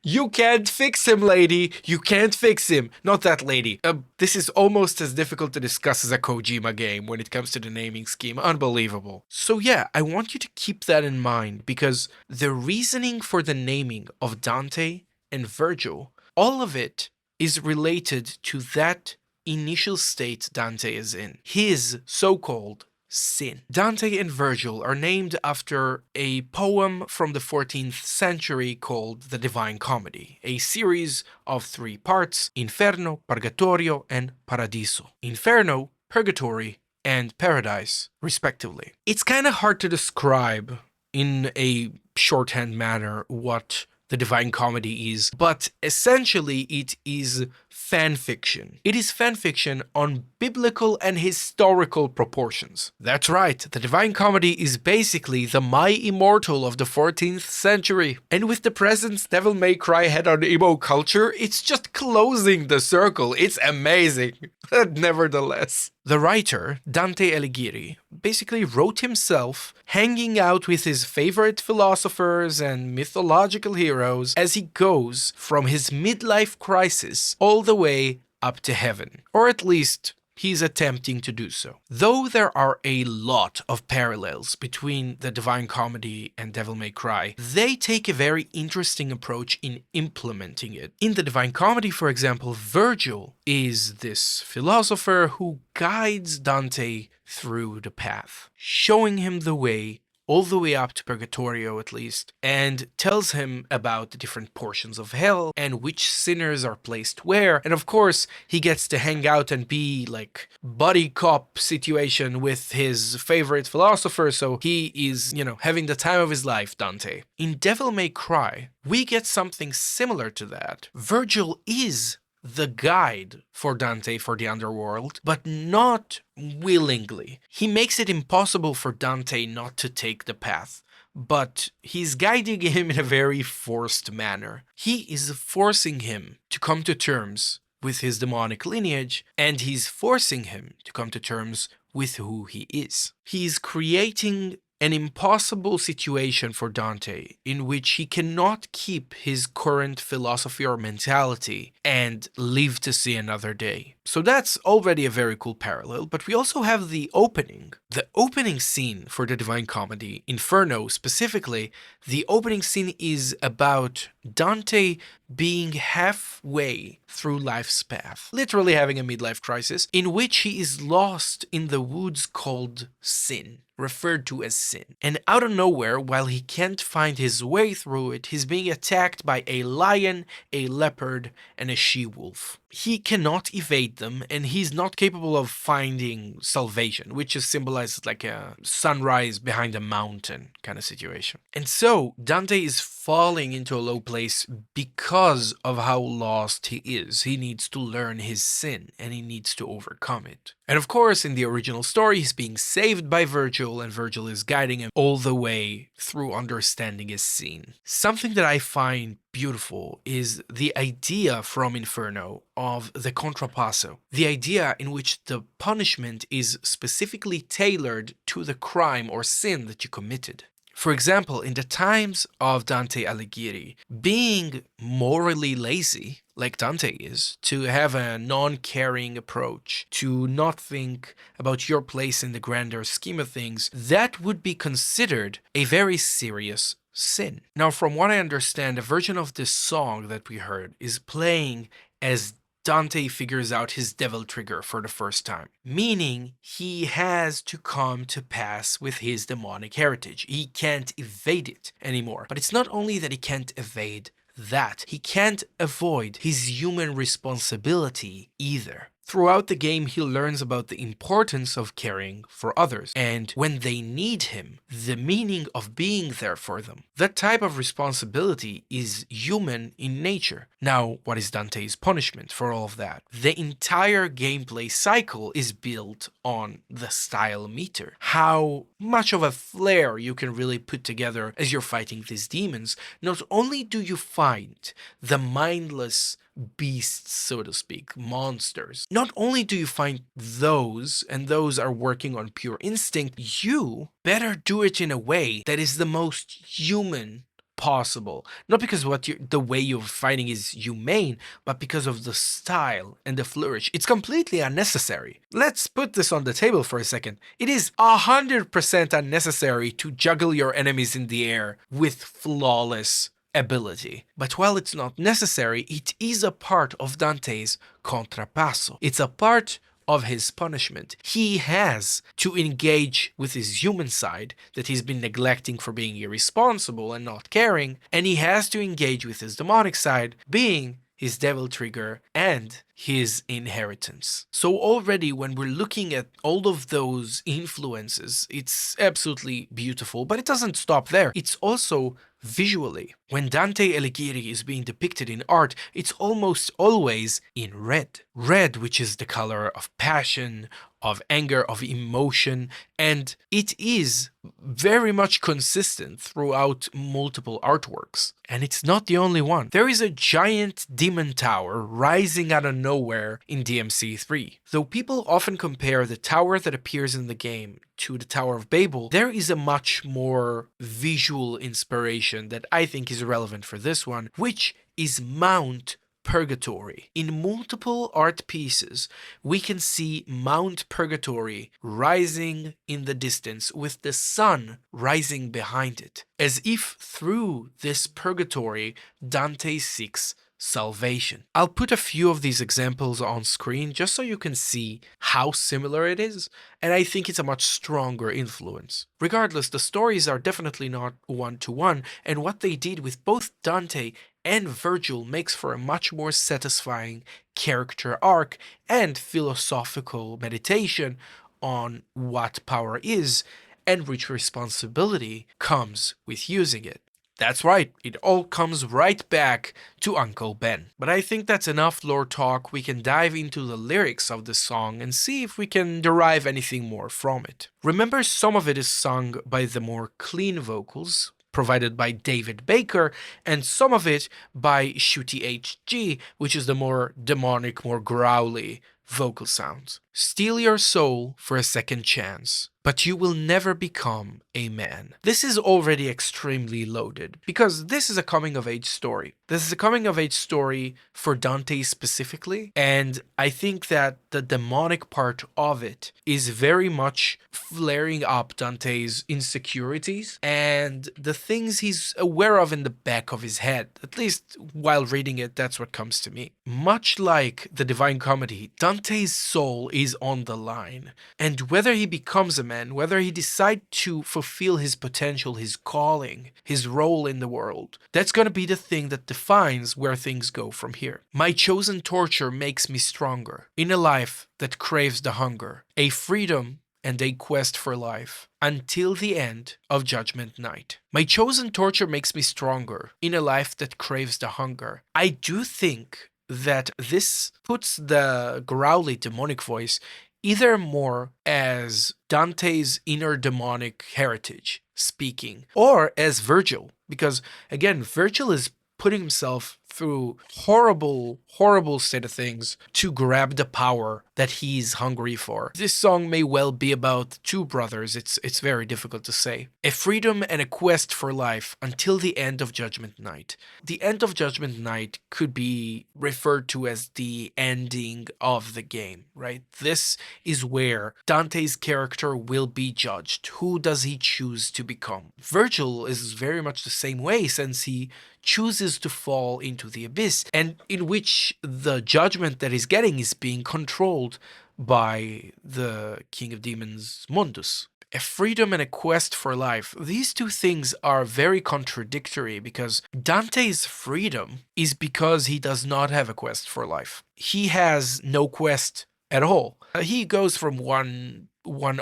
You can't fix him, lady. You can't fix him. Not that lady. This is almost as difficult to discuss as a Kojima game when it comes to the naming scheme. Unbelievable. So yeah, I want you to keep that in mind because the reasoning for the naming of Dante and Virgil, all of it is related to that initial state Dante is in. His so-called sin. Dante and Virgil are named after a poem from the 14th century called the Divine Comedy, a series of 3 parts: Inferno, Purgatorio, and Paradiso. Inferno, Purgatory, and Paradise, respectively. It's kind of hard to describe in a shorthand manner what the Divine Comedy is, but essentially it is fan fiction. It is fan fiction on biblical and historical proportions. That's right, the Divine Comedy is basically the My Immortal of the 14th century. And with the presence Devil May Cry had on emo culture, it's just closing the circle. It's amazing. Nevertheless. The writer, Dante Alighieri, basically wrote himself hanging out with his favorite philosophers and mythological heroes as he goes from his midlife crisis all the way up to heaven. Or at least he's attempting to do so. Though there are a lot of parallels between the Divine Comedy and Devil May Cry, they take a very interesting approach in implementing it. In the Divine Comedy, for example, Virgil is this philosopher who guides Dante through the path, showing him the way all the way up to Purgatorio at least, and tells him about the different portions of hell and which sinners are placed where. And of course, he gets to hang out and be like buddy cop situation with his favorite philosopher, so he is, having the time of his life, Dante. In Devil May Cry, we get something similar to that. Virgil is the guide for Dante for the underworld, but not willingly. He makes it impossible for Dante not to take the path, but he's guiding him in a very forced manner. He is forcing him to come to terms with his demonic lineage, and he's forcing him to come to terms with who he is. He's creating an impossible situation for Dante in which he cannot keep his current philosophy or mentality and live to see another day. So that's already a very cool parallel, but we also have the opening. The opening scene for the Divine Comedy, Inferno specifically, the opening scene is about Dante being halfway through life's path, literally having a midlife crisis, in which he is lost in the woods called sin, referred to as sin. And out of nowhere, while he can't find his way through it, he's being attacked by a lion, a leopard, and a she-wolf. He cannot evade them, and he's not capable of finding salvation, which is symbolized like a sunrise behind a mountain kind of situation. And so Dante is falling into a low place because of how lost he is. He needs to learn his sin, and he needs to overcome it. And of course, in the original story, he's being saved by Virgil, and Virgil is guiding him all the way through understanding his sin. Something that I find beautiful is the idea from Inferno of the contrapasso, the idea in which the punishment is specifically tailored to the crime or sin that you committed. For example, in the times of Dante Alighieri, being morally lazy, like Dante is, to have a non-caring approach, to not think about your place in the grander scheme of things, that would be considered a very serious sin. Now, from what I understand, a version of this song that we heard is playing as Dante figures out his devil trigger for the first time, meaning he has to come to pass with his demonic heritage. He can't evade it anymore. But it's not only that he can't evade that, he can't avoid his human responsibility either. Throughout the game, he learns about the importance of caring for others, and when they need him, the meaning of being there for them. That type of responsibility is human in nature. Now, what is Dante's punishment for all of that? The entire gameplay cycle is built on the style meter. How much of a flair you can really put together as you're fighting these demons. Not only do you find the mindless beasts, so to speak, monsters. Not only do you find those, and those are working on pure instinct, you better do it in a way that is the most human possible. Not because the way you're fighting is humane, but because of the style and the flourish. It's completely unnecessary. Let's put this on the table for a second. It is 100% unnecessary to juggle your enemies in the air with flawless ability. But while it's not necessary, it is a part of Dante's contrapasso. It's a part of his punishment. He has to engage with his human side that he's been neglecting for being irresponsible and not caring, and he has to engage with his demonic side, being his devil trigger and his inheritance. So already when we're looking at all of those influences, it's absolutely beautiful, but it doesn't stop there. It's also visually. When Dante Alighieri is being depicted in art, it's almost always in red. Red, which is the color of passion, of anger, of emotion, and it is very much consistent throughout multiple artworks. And it's not the only one. There is a giant demon tower rising out of nowhere in DMC3. Though people often compare the tower that appears in the game to the Tower of Babel, there is a much more visual inspiration that I think is relevant for this one, which is Mount Purgatory. In multiple art pieces, we can see Mount Purgatory rising in the distance with the sun rising behind it, as if through this purgatory Dante seeks salvation. I'll put a few of these examples on screen just so you can see how similar it is, and I think it's a much stronger influence. Regardless, the stories are definitely not one-to-one, and what they did with both Dante and Virgil makes for a much more satisfying character arc and philosophical meditation on what power is and which responsibility comes with using it. That's right, it all comes right back to Uncle Ben. But I think that's enough lore talk. We can dive into the lyrics of the song and see if we can derive anything more from it. Remember, some of it is sung by the more clean vocals provided by David Baker, and some of it by Shooty HG, which is the more demonic, more growly vocal sounds. Steal your soul for a second chance, but you will never become a man. This is already extremely loaded, because this is a coming-of-age story. This is a coming-of-age story for Dante specifically, and I think that the demonic part of it is very much flaring up Dante's insecurities and the things he's aware of in the back of his head. At least while reading it, that's what comes to me. Much like the Divine Comedy, Dante's soul is on the line, and whether he becomes a man, whether he decides to fulfill his potential, his calling, his role in the world, that's going to be the thing that defines where things go from here. My chosen torture makes me stronger in a life that craves the hunger, a freedom and a quest for life until the end of Judgment Night. My chosen torture makes me stronger in a life that craves the hunger. I do think that this puts the growly demonic voice either more as Dante's inner demonic heritage speaking, or as Virgil, because again, Virgil is putting himself through horrible, horrible state of things to grab the power that he's hungry for. This song may well be about two brothers, it's very difficult to say. A freedom and a quest for life until the end of Judgment Night. The end of Judgment Night could be referred to as the ending of the game, right? This is where Dante's character will be judged. Who does he choose to become? Virgil is very much the same way, since he chooses to fall into the abyss, and in which the judgment that he's getting is being controlled by the King of Demons, Mundus. A freedom and a quest for life. These two things are very contradictory, because Dante's freedom is because he does not have a quest for life. He has no quest at all. He goes from one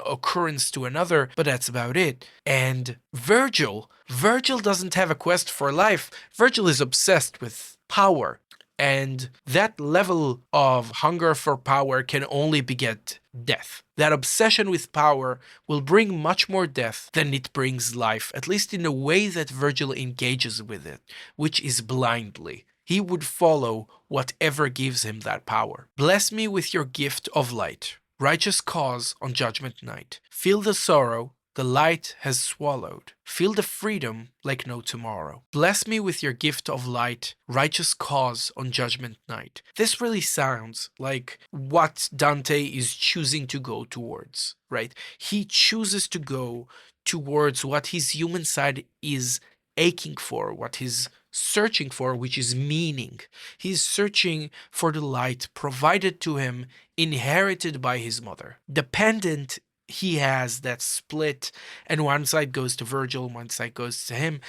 occurrence to another, but that's about it. And Virgil doesn't have a quest for life. Virgil is obsessed with power. And that level of hunger for power can only beget death. That obsession with power will bring much more death than it brings life, at least in the way that Virgil engages with it, which is blindly. He would follow whatever gives him that power. Bless me with your gift of light, righteous cause on Judgment Night. Feel the sorrow the light has swallowed. Feel the freedom like no tomorrow. Bless me with your gift of light, righteous cause on Judgment Night. This really sounds like what Dante is choosing to go towards, right? He chooses to go towards what his human side is aching for, what he's searching for, which is meaning. He's searching for the light provided to him, inherited by his mother. Dependent he has that split, and one side goes to Virgil, one side goes to him.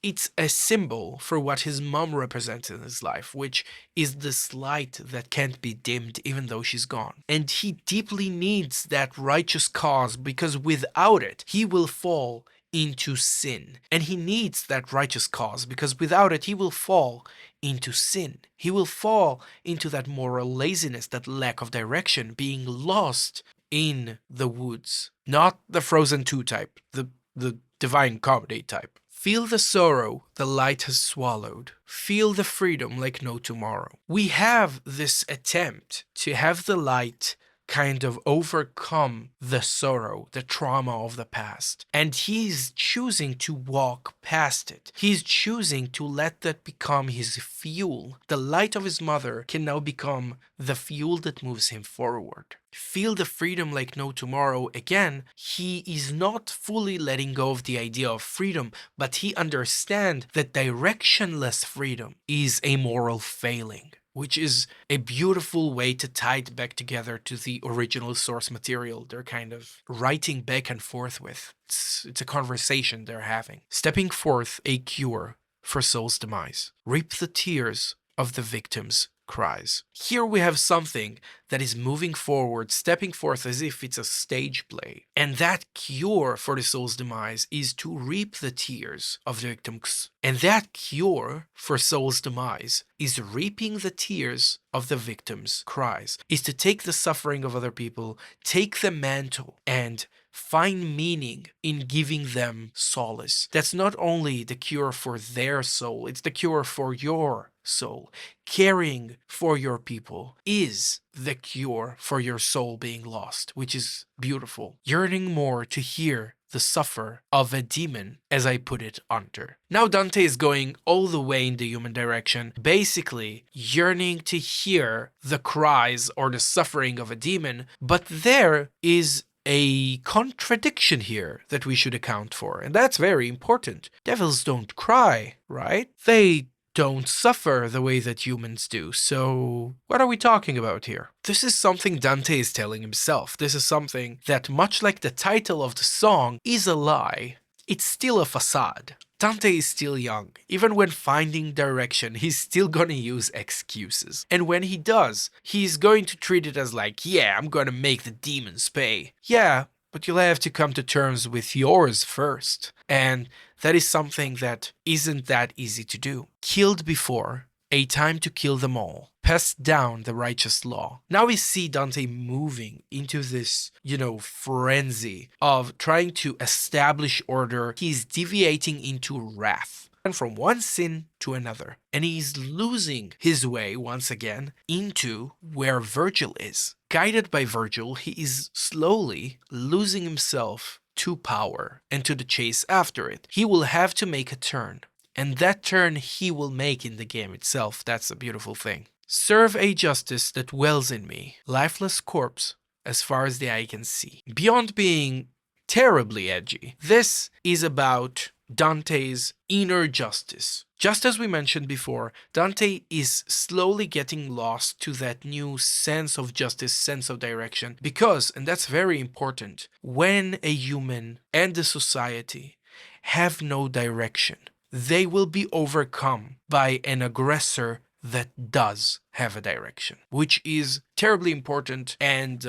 It's a symbol for what his mom represents in his life, which is this light that can't be dimmed even though she's gone. And he deeply needs that righteous cause, because without it, he will fall into sin. And he needs that righteous cause, because without it, he will fall into sin. He will fall into that moral laziness, that lack of direction, being lost in the woods. Not the Frozen 2 type, the Divine Comedy type. Feel the sorrow the light has swallowed. Feel the freedom like no tomorrow. We have this attempt to have the light kind of overcome the sorrow, the trauma of the past. And he's choosing to walk past it. He's choosing to let that become his fuel. The light of his mother can now become the fuel that moves him forward. Feel the freedom like no tomorrow. Again, he is not fully letting go of the idea of freedom, but he understands that directionless freedom is a moral failing, which is a beautiful way to tie it back together to the original source material they're kind of writing back and forth with. It's a conversation they're having. Stepping forth a cure for soul's demise. Reap the tears of the victims' cries. Here we have something that is moving forward, stepping forth as if it's a stage play. And that cure for the soul's demise is to reap the tears of the victims. And that cure for soul's demise is reaping the tears of the victims' cries, is to take the suffering of other people, take the mantle, and find meaning in giving them solace. That's not only the cure for their soul, it's the cure for your soul. Caring for your people is the cure for your soul being lost, which is beautiful. Yearning more to hear the suffer of a demon, as I put it under. Now Dante is going all the way in the human direction, basically yearning to hear the cries or the suffering of a demon, but there is a contradiction here that we should account for, and that's very important. Devils don't cry, right? They don't suffer the way that humans do, so what are we talking about here? This is something Dante is telling himself. This is something that, much like the title of the song, is a lie. It's still a facade. Dante is still young. Even when finding direction, he's still gonna use excuses. And when he does, he's going to treat it as like, yeah, I'm gonna make the demons pay. Yeah, but you'll have to come to terms with yours first. And that is something that isn't that easy to do. Killed before, a time to kill them all. Passed down the righteous law. Now we see Dante moving into this, frenzy of trying to establish order. He's deviating into wrath. and from one sin to another. And he's losing his way once again into where Virgil is. Guided by Virgil, he is slowly losing himself to power and to the chase after it. He will have to make a turn. And that turn he will make in the game itself. That's a beautiful thing. Serve a justice that dwells in me, lifeless corpse as far as the eye can see. Beyond being terribly edgy, this is about Dante's inner justice. Just as we mentioned before, Dante is slowly getting lost to that new sense of justice, sense of direction, because, and that's very important, when a human and a society have no direction, they will be overcome by an aggressor that does have a direction, which is terribly important and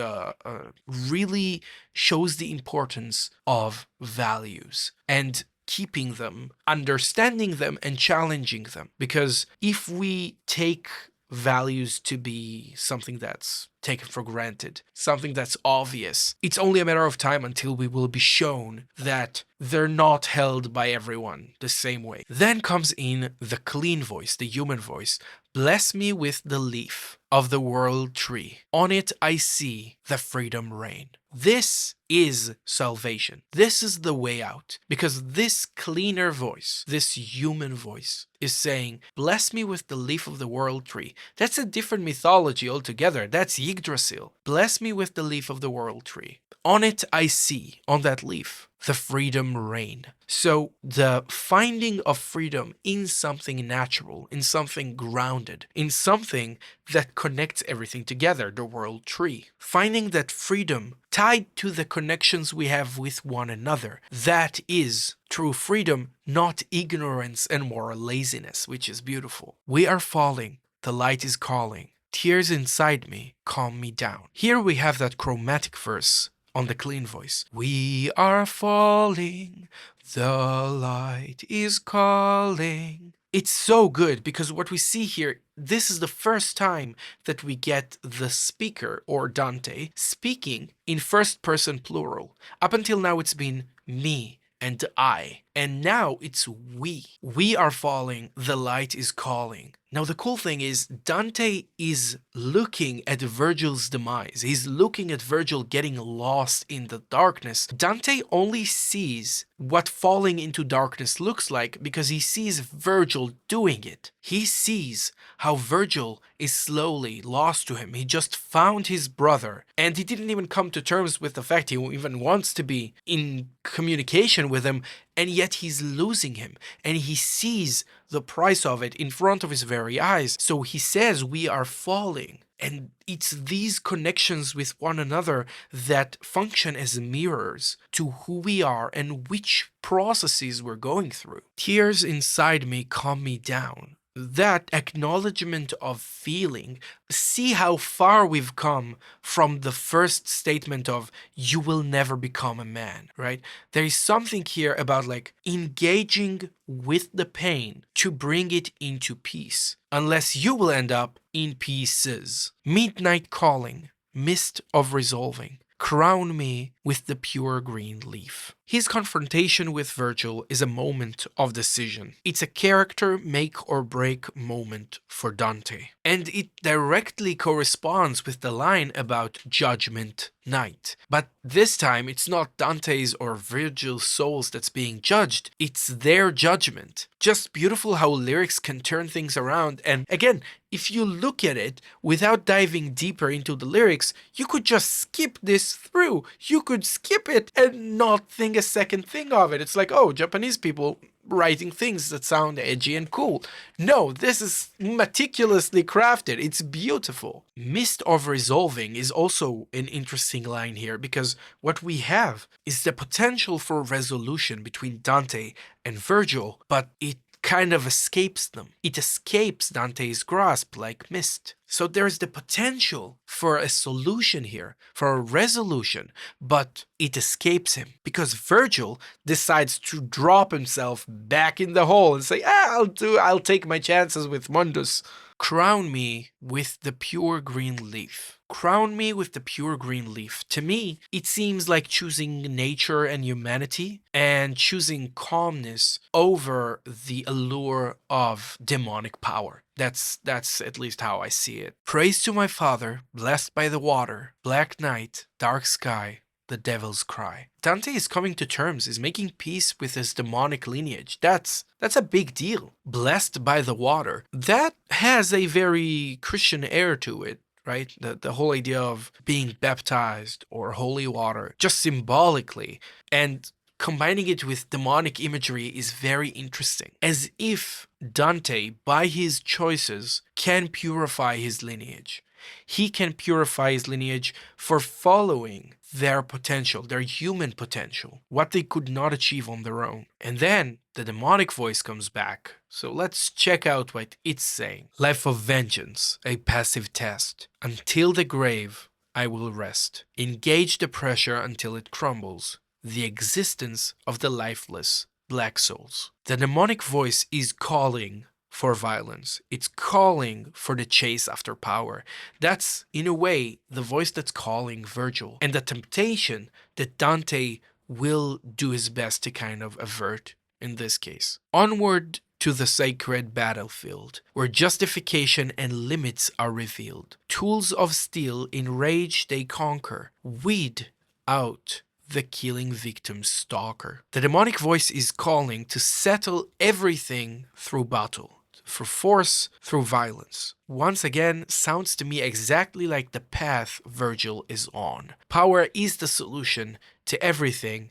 really shows the importance of values and keeping them, understanding them, and challenging them. Because if we take values to be something that's taken for granted, something that's obvious, it's only a matter of time until we will be shown that they're not held by everyone the same way. Then comes in the clean voice, the human voice. Bless me with the leaf of the world tree. On it I see the freedom reign. This is salvation. This is the way out. Because this cleaner voice, this human voice, is saying, bless me with the leaf of the world tree. That's a different mythology altogether. That's Yggdrasil. Bless me with the leaf of the world tree. On it I see, on that leaf, the freedom reign. So the finding of freedom in something natural, in something grounded, in something that connects everything together, the world tree. Finding that freedom tied to the connections we have with one another. That is true freedom, not ignorance and moral laziness, which is beautiful. We are falling. The light is calling. Tears inside me calm me down. Here we have that chromatic verse on the clean voice. We are falling, the light is calling. It's so good because what we see here, this is the first time that we get the speaker, or Dante, speaking in first person plural. Up until now it's been me and I, and now it's we. We are falling, the light is calling. Now the cool thing is Dante is looking at Virgil's demise. He's looking at Virgil getting lost in the darkness. Dante only sees what falling into darkness looks like because he sees Virgil doing it. He sees how Virgil is slowly lost to him. He just found his brother and he didn't even come to terms with the fact he even wants to be in communication with him, and yet he's losing him, and he sees the price of it in front of his very eyes. So he says we are falling. And it's these connections with one another that function as mirrors to who we are and which processes we're going through. Tears inside me calm me down. That acknowledgement of feeling, see how far we've come from the first statement of you will never become a man, right? There is something here about like engaging with the pain to bring it into peace, unless you will end up in pieces. Midnight calling, mist of resolving, crown me with the pure green leaf. His confrontation with Virgil is a moment of decision. It's a character make or break moment for Dante. And it directly corresponds with the line about Judgment Night. But this time it's not Dante's or Virgil's souls that's being judged, it's their judgment. Just beautiful how lyrics can turn things around. And again, if you look at it without diving deeper into the lyrics, you could just skip this through. You could skip it and not think a second thing of it. It's like, oh, Japanese people writing things that sound edgy and cool. No, this is meticulously crafted. It's beautiful. Mist of resolving is also an interesting line here because what we have is the potential for resolution between Dante and Virgil, but it kind of escapes them. It escapes Dante's grasp like mist. So there's the potential for a solution here, for a resolution, but it escapes him because Virgil decides to drop himself back in the hole and say, I'll take my chances with Mundus. Crown me with the pure green leaf. Crown me with the pure green leaf. To me, it seems like choosing nature and humanity and choosing calmness over the allure of demonic power. That's at least how I see it. Praise to my father, blessed by the water, black night, dark sky, the devil's cry. Dante is coming to terms, is making peace with his demonic lineage. That's a big deal. Blessed by the water. That has a very Christian air to it, right? The whole idea of being baptized or holy water, just symbolically, and combining it with demonic imagery is very interesting. As if Dante, by his choices, can purify his lineage. He can purify his lineage for following their potential, their human potential, what they could not achieve on their own. And then the demonic voice comes back. So let's check out what it's saying. Life of vengeance, a passive test. Until the grave, I will rest. Engage the pressure until it crumbles. The existence of the lifeless black souls. The demonic voice is calling for violence. It's calling for the chase after power. That's, in a way, the voice that's calling Virgil. And the temptation that Dante will do his best to kind of avert in this case. Onward to the sacred battlefield, where justification and limits are revealed. Tools of steel in rage they conquer. Weed out the killing victim's stalker. The demonic voice is calling to settle everything through battle. For force through violence. Once again, sounds to me exactly like the path Virgil is on. Power is the solution to everything,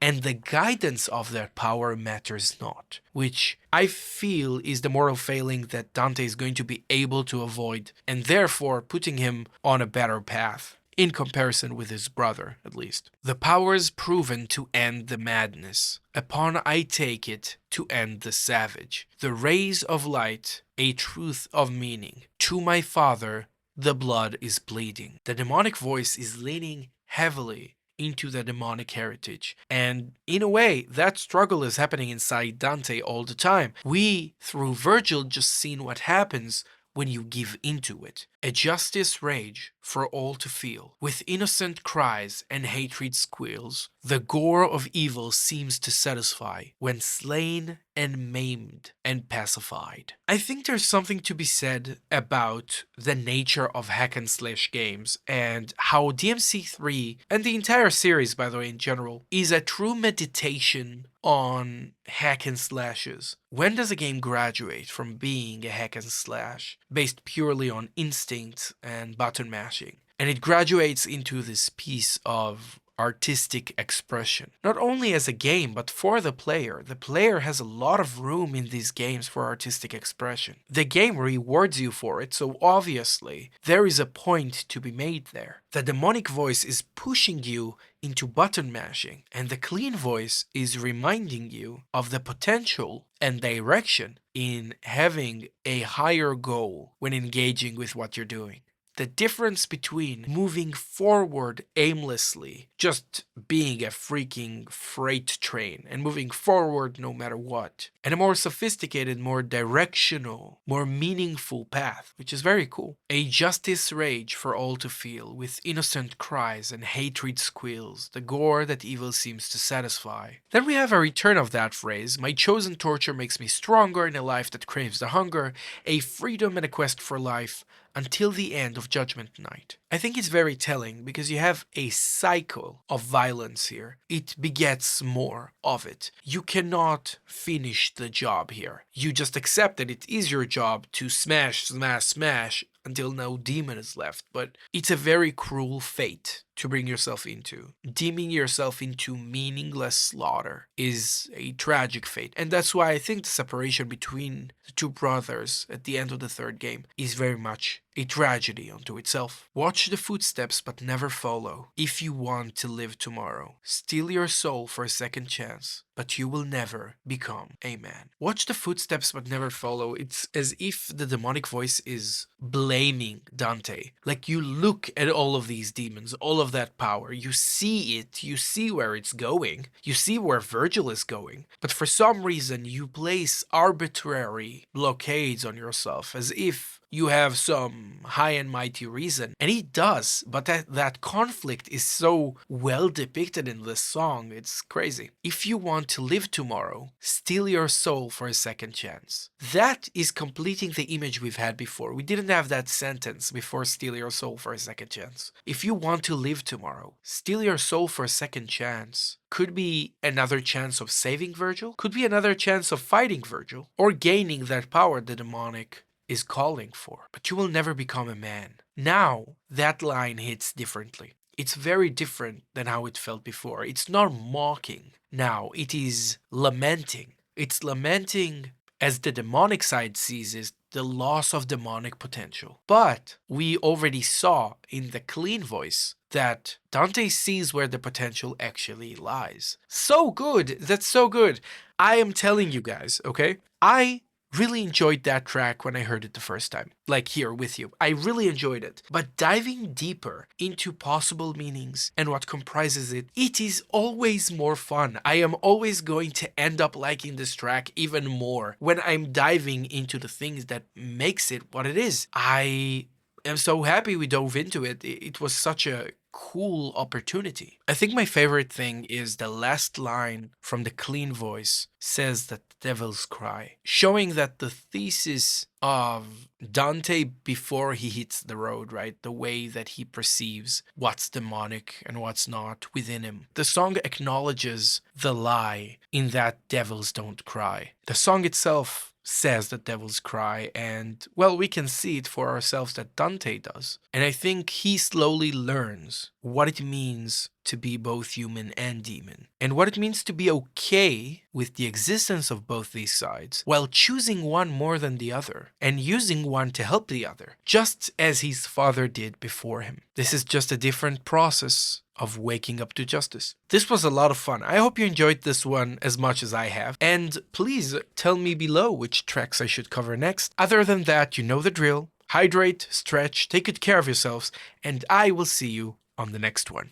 and the guidance of that power matters not, which I feel is the moral failing that Dante is going to be able to avoid, and therefore putting him on a better path. In comparison with his brother, at least. The power's proven to end the madness. Upon I take it to end the savage. The rays of light, a truth of meaning. To my father, the blood is bleeding. The demonic voice is leaning heavily into the demonic heritage. And in a way, that struggle is happening inside Dante all the time. We, through Virgil, just seen what happens when you give into it. A justice rage for all to feel. With innocent cries and hatred squeals, the gore of evil seems to satisfy when slain and maimed and pacified. I think there's something to be said about the nature of hack and slash games and how DMC3 and the entire series, by the way, in general, is a true meditation on hack and slashes. When does a game graduate from being a hack and slash based purely on instinct and button mashing, and it graduates into this piece of artistic expression, not only as a game but for the player. The player has a lot of room in these games for artistic expression. The game rewards you for it, so obviously there is a point to be made there. The demonic voice is pushing you into button mashing, and the clean voice is reminding you of the potential and direction in having a higher goal when engaging with what you're doing. The difference between moving forward aimlessly, just being a freaking freight train, and moving forward no matter what, and a more sophisticated, more directional, more meaningful path, which is very cool. A justice rage for all to feel, with innocent cries and hatred squeals, the gore that evil seems to satisfy. Then we have a return of that phrase: my chosen torture makes me stronger in a life that craves the hunger, a freedom and a quest for life, until the end of Judgment Night. I think it's very telling because you have a cycle of violence here. It begets more of it. You cannot finish the job here. You just accept that it is your job to smash, smash, smash until no demon is left. But it's a very cruel fate to bring yourself into. Deeming yourself into meaningless slaughter is a tragic fate. And that's why I think the separation between the two brothers at the end of the third game is very much a tragedy unto itself. Watch the footsteps but never follow. If you want to live tomorrow, steal your soul for a second chance, but you will never become a man. Watch the footsteps but never follow. It's as if the demonic voice is blaming Dante. Like, you look at all of these demons, all of that power, you see it, you see where it's going, you see where Virgil is going, but for some reason you place arbitrary blockades on yourself, as if you have some high and mighty reason. And he does, but that conflict is so well depicted in this song, it's crazy. If you want to live tomorrow, steal your soul for a second chance. That is completing the image we've had before. We didn't have that sentence before steal your soul for a second chance. If you want to live tomorrow, steal your soul for a second chance. Could be another chance of saving Virgil, could be another chance of fighting Virgil, or gaining that power the demonic is calling for. But you will never become a man. Now, that line hits differently. It's very different than how it felt before. It's not mocking. Now, it is lamenting. It's lamenting as the demonic side sees it, the loss of demonic potential. But we already saw in the clean voice that Dante sees where the potential actually lies. So good! That's so good! I am telling you guys, okay? I really enjoyed that track when I heard it the first time. Like here with you. I really enjoyed it. But diving deeper into possible meanings and what comprises it, it is always more fun. I am always going to end up liking this track even more when I'm diving into the things that makes it what it is. I am so happy we dove into it. It was such a cool opportunity. I think my favorite thing is the last line from the clean voice says that the devils cry, showing that the thesis of Dante before he hits the road, right? The way that he perceives what's demonic and what's not within him. The song acknowledges the lie in that devils don't cry. The song itself says that devils cry, and well, we can see it for ourselves that Dante does. And I think he slowly learns what it means to be both human and demon, and what it means to be okay with the existence of both these sides, while choosing one more than the other, and using one to help the other, just as his father did before him. This is just a different process of waking up to justice. This was a lot of fun. I hope you enjoyed this one as much as I have, and please tell me below which tracks I should cover next. Other than that, you know the drill. Hydrate, stretch, take good care of yourselves, and I will see you on the next one.